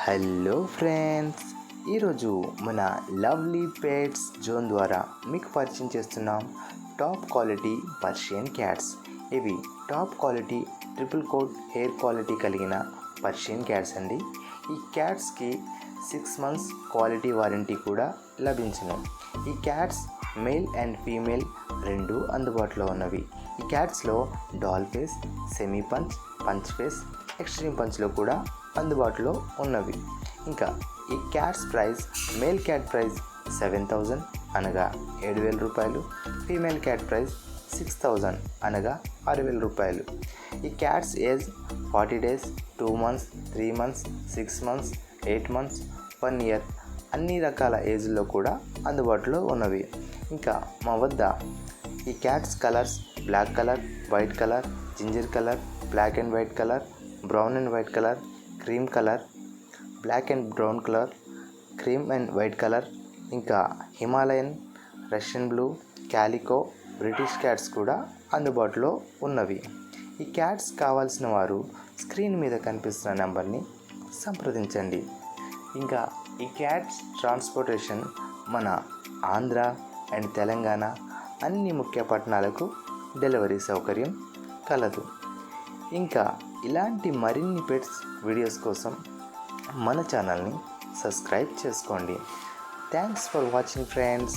Hello friends, ఈరోజు మన lovely pets zone ద్వారా మీకు పరిచయం చేస్తున్నాం టాప్ క్వాలిటీ పర్షియన్ క్యాట్స్. ఇవి top quality triple coat hair quality కలిగిన పర్షియన్ క్యాట్స్ అండి. ఈ క్యాట్స్కి 6 months క్వాలిటీ వారంటీ కూడా లభించును. ఈ క్యాట్స్ మేల్ అండ్ ఫీమేల్ రెండు అందుబాటులో ఉన్నవి. ఈ క్యాట్స్లో doll face, semi punch, punch face, extreme పంచ్లో కూడా అందుబాటులో ఉన్నవి. ఇంకా ఈ cats price, male cat price 7,000 అనగా 7,000 రూపాయలు, ఫీమేల్ క్యాట్ ప్రైస్ 6,000 అనగా 6,000 రూపాయలు. ఈ cats age 40 days, 2 months, 3 months, 6 months, 8 months, 1 year అన్ని రకాల ఏజ్లో కూడా అందుబాటులో ఉన్నవి. ఇంకా మా వద్ద ఈ cats colours black colour, white colour, ginger colour, black and white colour, brown and white colour, cream colour, black and brown colour, cream and white colour, ఇంకా Himalayan, Russian blue, calico, British cats కూడా అందుబాటులో ఉన్నవి. ఈ cats కావాల్సిన వారు screen మీద కనిపిస్తున్న నెంబర్ని సంప్రదించండి. ఇంకా ఈ క్యాట్స్ ట్రాన్స్పోర్టేషన్ మన ఆంధ్ర అండ్ తెలంగాణ అన్ని ముఖ్య పట్టణాలకు డెలివరీ సౌకర్యం కలదు. ఇంకా ఇలాంటి మరిన్ని పెట్స్ వీడియోస్ కోసం మన ఛానల్ని సబ్స్క్రైబ్ చేసుకోండి. Thanks for watching friends.